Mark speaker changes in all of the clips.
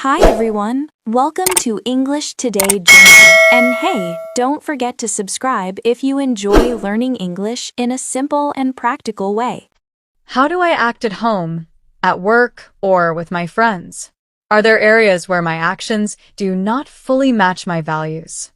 Speaker 1: Hi everyone, welcome to English Today Journey. And hey, don't forget to subscribe if you enjoy learning English in a simple and practical way.
Speaker 2: How do I act at home, at work, or with my friends? Are there areas where my actions do not fully match my values?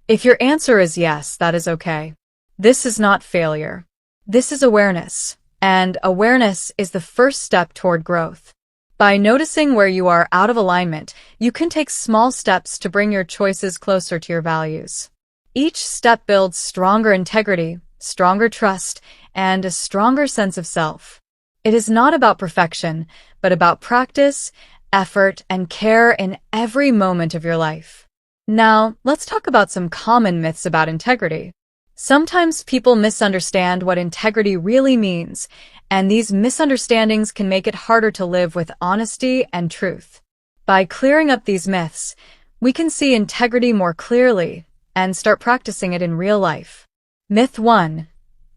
Speaker 2: If your answer is yes, that is okay. This is not failure. This is awareness, and awareness is the first step toward growth. By noticing where you are out of alignment, you can take small steps to bring your choices closer to your values. Each step builds stronger integrity, stronger trust, and a stronger sense of self. It is not about perfection, but about practice, effort, and care in every moment of your life. Now, let's talk about some common myths about integrity. Sometimes people misunderstand what integrity really means, and these misunderstandings can make it harder to live with honesty and truth. By clearing up these myths, we can see integrity more clearly and start practicing it in real life. Myth 1.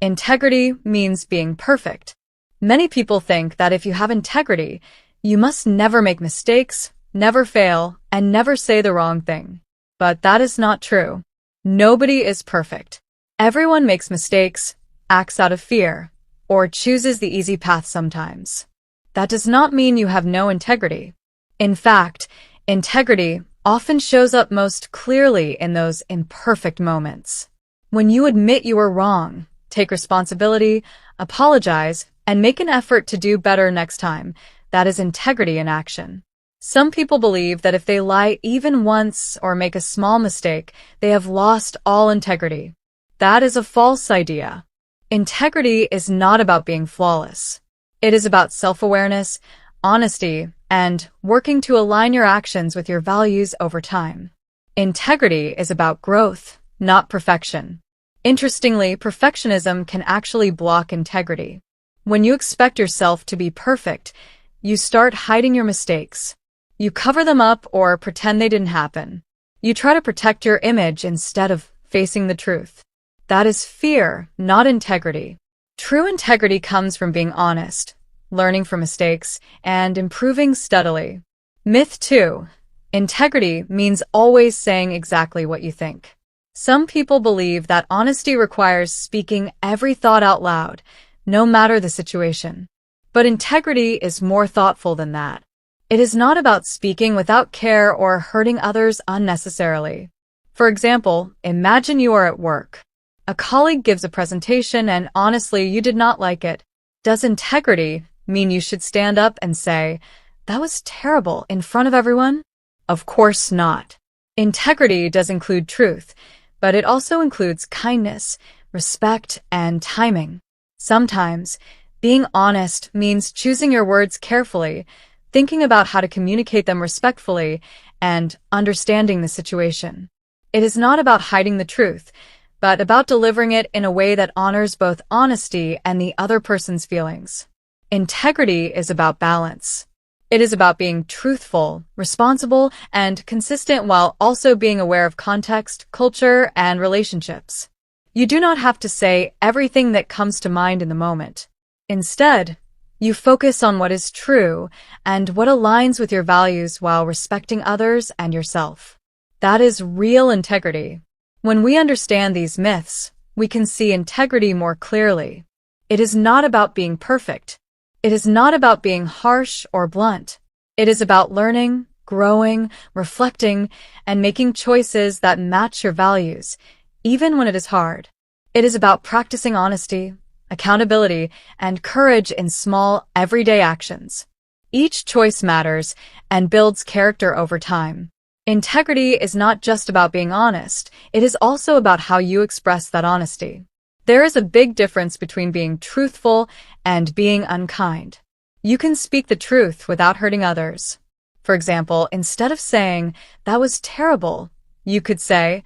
Speaker 2: Integrity means being perfect. Many people think that if you have integrity, you must never make mistakes, never fail, and never say the wrong thing. But that is not true. Nobody is perfect. Everyone makes mistakes, acts out of fear, or chooses the easy path sometimes. That does not mean you have no integrity. In fact, integrity often shows up most clearly in those imperfect moments. When you admit you were wrong, take responsibility, apologize, and make an effort to do better next time, that is integrity in action. Some people believe that if they lie even once or make a small mistake, they have lost all integrity. That is a false idea. Integrity is not about being flawless. It is about self-awareness, honesty, and working to align your actions with your values over time. Integrity is about growth, not perfection. Interestingly, perfectionism can actually block integrity. When you expect yourself to be perfect, you start hiding your mistakes. You cover them up or pretend they didn't happen. You try to protect your image instead of facing the truth. That is fear, not integrity. True integrity comes from being honest, learning from mistakes, and improving steadily. Myth 2. Integrity means always saying exactly what you think. Some people believe that honesty requires speaking every thought out loud, no matter the situation. But integrity is more thoughtful than that. It is not about speaking without care or hurting others unnecessarily. For example, imagine you are at work. A colleague gives a presentation and honestly you did not like it. Does integrity mean you should stand up and say, "That was terrible," in front of everyone? Of course not. Integrity does include truth, but it also includes kindness, respect, and timing. Sometimes, being honest means choosing your words carefully, thinking about how to communicate them respectfully, and understanding the situation. It is not about hiding the truth, but about delivering it in a way that honors both honesty and the other person's feelings. Integrity is about balance. It is about being truthful, responsible, and consistent while also being aware of context, culture, and relationships. You do not have to say everything that comes to mind in the moment. Instead, you focus on what is true and what aligns with your values while respecting others and yourself. That is real integrity. When we understand these myths, we can see integrity more clearly. It is not about being perfect. It is not about being harsh or blunt. It is about learning, growing, reflecting, and making choices that match your values, even when it is hard. It is about practicing honesty, accountability, and courage in small, everyday actions. Each choice matters and builds character over time. Integrity is not just about being honest, it is also about how you express that honesty. There is a big difference between being truthful and being unkind. You can speak the truth without hurting others. For example, instead of saying, "That was terrible," you could say,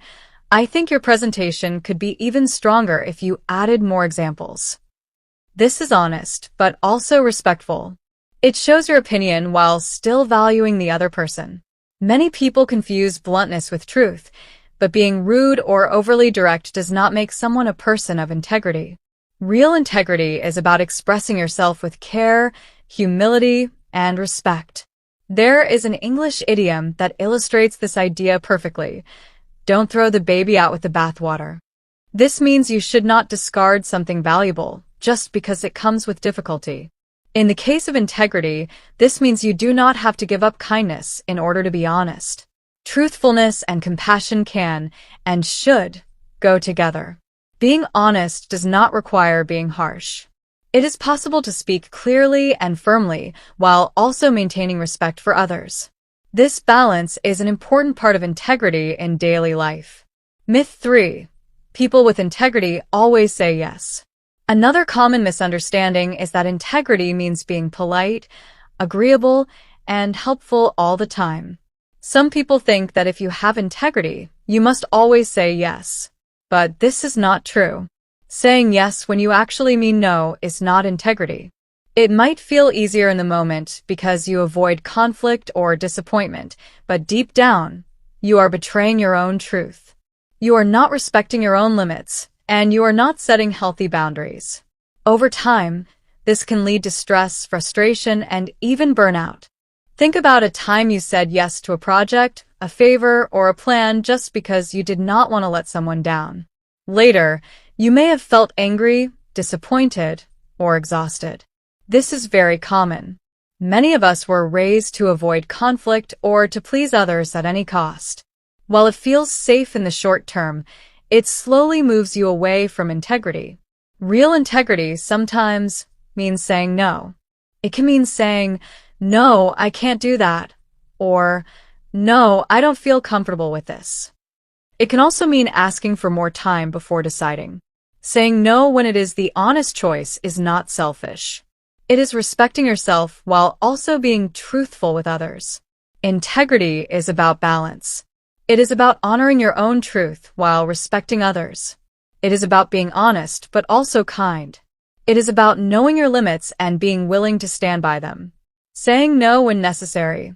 Speaker 2: "I think your presentation could be even stronger if you added more examples." This is honest, but also respectful. It shows your opinion while still valuing the other person. Many people confuse bluntness with truth, but being rude or overly direct does not make someone a person of integrity. Real integrity is about expressing yourself with care, humility, and respect. There is an English idiom that illustrates this idea perfectly. Don't throw the baby out with the bathwater. This means you should not discard something valuable just because it comes with difficulty. In the case of integrity, this means you do not have to give up kindness in order to be honest. Truthfulness and compassion can and should go together. Being honest does not require being harsh. It is possible to speak clearly and firmly while also maintaining respect for others. This balance is an important part of integrity in daily life. Myth 3. People with integrity always say yes. Another common misunderstanding is that integrity means being polite, agreeable, and helpful all the time. Some people think that if you have integrity, you must always say yes. But this is not true. Saying yes when you actually mean no is not integrity. It might feel easier in the moment because you avoid conflict or disappointment, but deep down, you are betraying your own truth. You are not respecting your own limits, and you are not setting healthy boundaries. Over time, this can lead to stress, frustration, and even burnout. Think about a time you said yes to a project, a favor, or a plan just because you did not want to let someone down. Later, you may have felt angry, disappointed, or exhausted. This is very common. Many of us were raised to avoid conflict or to please others at any cost. While it feels safe in the short term, it slowly moves you away from integrity. Real integrity sometimes means saying no. It can mean saying, "No, I can't do that," or "No, I don't feel comfortable with this." It can also mean asking for more time before deciding. Saying no when it is the honest choice is not selfish. It is respecting yourself while also being truthful with others. Integrity is about balance. It is about honoring your own truth while respecting others. It is about being honest but also kind. It is about knowing your limits and being willing to stand by them. Saying no when necessary,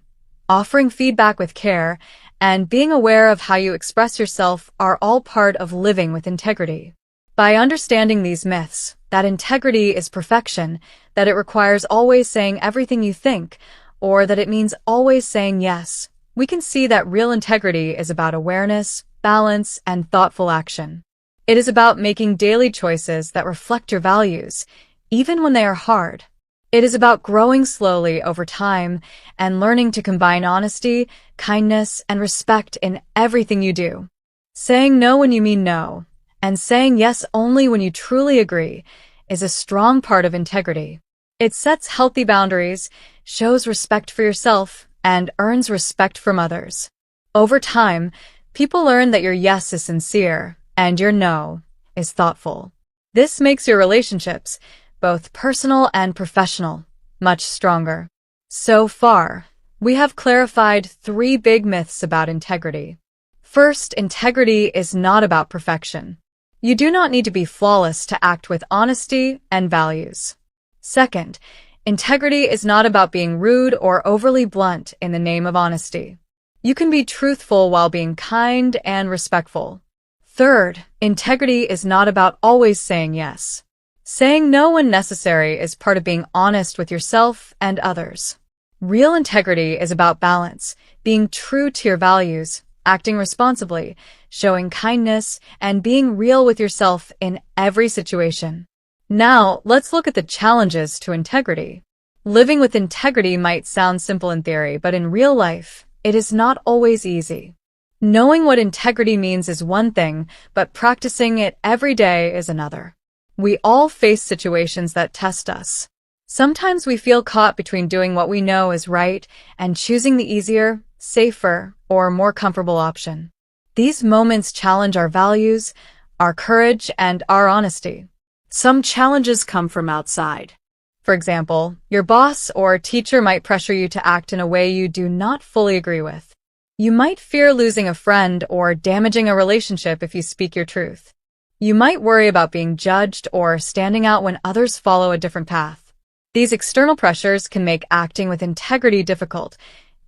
Speaker 2: offering feedback with care, and being aware of how you express yourself are all part of living with integrity. By understanding these myths, that integrity is perfection, that it requires always saying everything you think, or that it means always saying yes, we can see that real integrity is about awareness, balance, and thoughtful action. It is about making daily choices that reflect your values, even when they are hard. It is about growing slowly over time and learning to combine honesty, kindness, and respect in everything you do. Saying no when you mean no, and saying yes only when you truly agree, is a strong part of integrity. It sets healthy boundaries, shows respect for yourself, and earns respect from others. Over time, people learn that your yes is sincere and your no is thoughtful. This makes your relationships, both personal and professional, much stronger. So far, we have clarified 3 big myths about integrity. First, integrity is not about perfection. You do not need to be flawless to act with honesty and values. Second, integrity is not about being rude or overly blunt in the name of honesty. You can be truthful while being kind and respectful. Third, integrity is not about always saying yes. Saying no when necessary is part of being honest with yourself and others. Real integrity is about balance, being true to your values, acting responsibly, showing kindness, and being real with yourself in every situation. Now, let's look at the challenges to integrity. Living with integrity might sound simple in theory, but in real life, it is not always easy. Knowing what integrity means is one thing, but practicing it every day is another. We all face situations that test us. Sometimes we feel caught between doing what we know is right and choosing the easier, safer, or more comfortable option. These moments challenge our values, our courage, and our honesty. Some challenges come from outside. For example, your boss or teacher might pressure you to act in a way you do not fully agree with. You might fear losing a friend or damaging a relationship if you speak your truth. You might worry about being judged or standing out when others follow a different path. These external pressures can make acting with integrity difficult,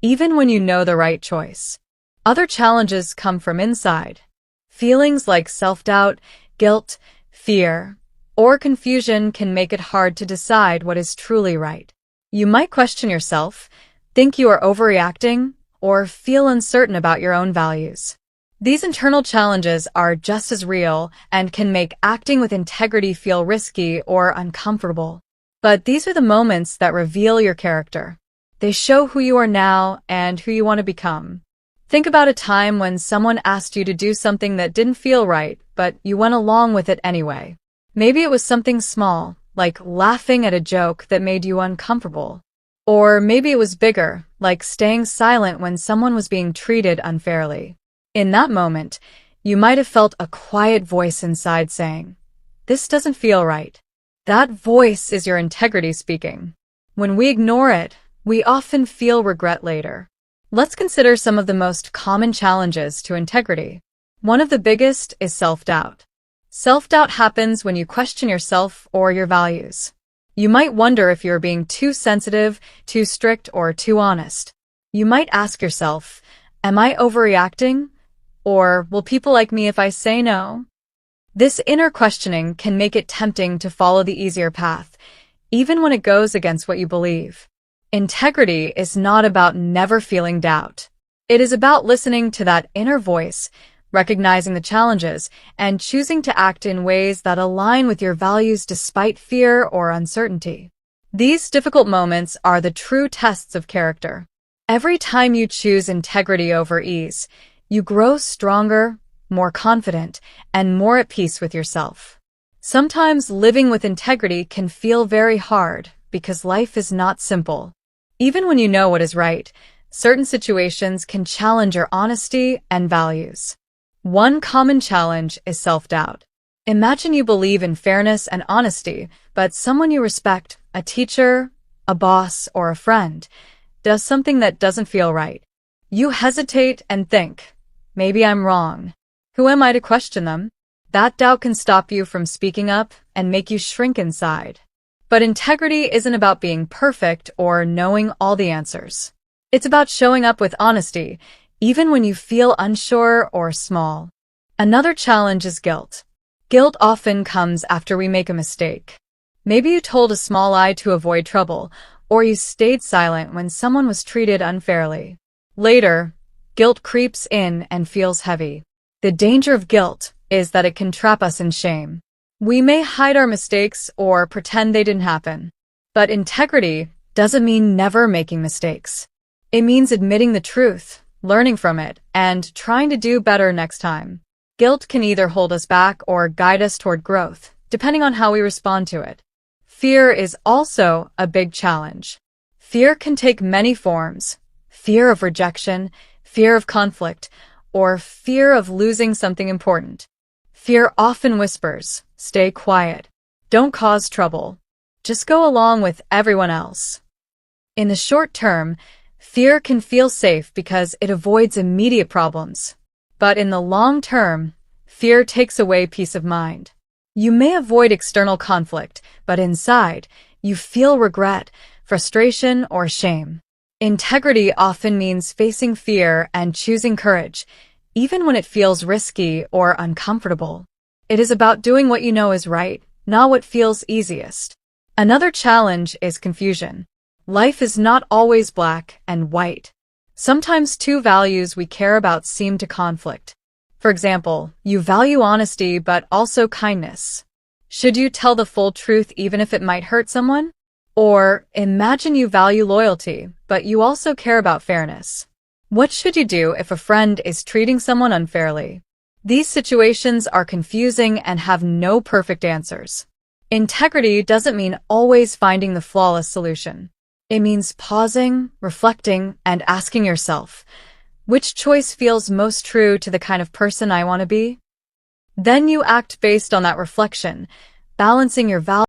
Speaker 2: even when you know the right choice. Other challenges come from inside. Feelings like self-doubt, guilt, fear, or confusion can make it hard to decide what is truly right. You might question yourself, think you are overreacting, or feel uncertain about your own values. These internal challenges are just as real and can make acting with integrity feel risky or uncomfortable. But these are the moments that reveal your character. They show who you are now and who you want to become. Think about a time when someone asked you to do something that didn't feel right, but you went along with it anyway. Maybe it was something small, like laughing at a joke that made you uncomfortable. Or maybe it was bigger, like staying silent when someone was being treated unfairly. In that moment, you might have felt a quiet voice inside saying, "This doesn't feel right." That voice is your integrity speaking. When we ignore it, we often feel regret later. Let's consider some of the most common challenges to integrity. One of the biggest is self-doubt. Self-doubt happens when you question yourself or your values. You might wonder if you're being too sensitive, too strict, or too honest. You might ask yourself, am I overreacting? Or will people like me if I say no? This inner questioning can make it tempting to follow the easier path, even when it goes against what you believe. Integrity is not about never feeling doubt. It is about listening to that inner voice, recognizing the challenges, and choosing to act in ways that align with your values despite fear or uncertainty. These difficult moments are the true tests of character. Every time you choose integrity over ease, you grow stronger, more confident, and more at peace with yourself. Sometimes living with integrity can feel very hard because life is not simple. Even when you know what is right, certain situations can challenge your honesty and values. One common challenge is self-doubt. Imagine you believe in fairness and honesty, but someone you respect, a teacher, a boss, or a friend, does something that doesn't feel right. You hesitate and think, maybe I'm wrong. Who am I to question them? That doubt can stop you from speaking up and make you shrink inside. But integrity isn't about being perfect or knowing all the answers. It's about showing up with honesty, even when you feel unsure or small. Another challenge is guilt. Guilt often comes after we make a mistake. Maybe you told a small lie to avoid trouble, or you stayed silent when someone was treated unfairly. Later, guilt creeps in and feels heavy. The danger of guilt is that it can trap us in shame. We may hide our mistakes or pretend they didn't happen. But integrity doesn't mean never making mistakes. It means admitting the truth, learning from it, and trying to do better next time. Guilt can either hold us back or guide us toward growth, depending on how we respond to it. Fear is also a big challenge. Fear can take many forms: fear of rejection, fear of conflict, or fear of losing something important. Fear often whispers, "Stay quiet. Don't cause trouble. Just go along with everyone else." In the short term, fear can feel safe because it avoids immediate problems. But in the long term, fear takes away peace of mind. You may avoid external conflict, but inside, you feel regret, frustration, or shame. Integrity often means facing fear and choosing courage, even when it feels risky or uncomfortable. It is about doing what you know is right, not what feels easiest. Another challenge is confusion. Life is not always black and white. Sometimes two values we care about seem to conflict. For example, you value honesty but also kindness. Should you tell the full truth even if it might hurt someone? Or imagine you value loyalty, but you also care about fairness. What should you do if a friend is treating someone unfairly? These situations are confusing and have no perfect answers. Integrity doesn't mean always finding the flawless solution. It means pausing, reflecting, and asking yourself, which choice feels most true to the kind of person I want to be? Then you act based on that reflection, balancing your values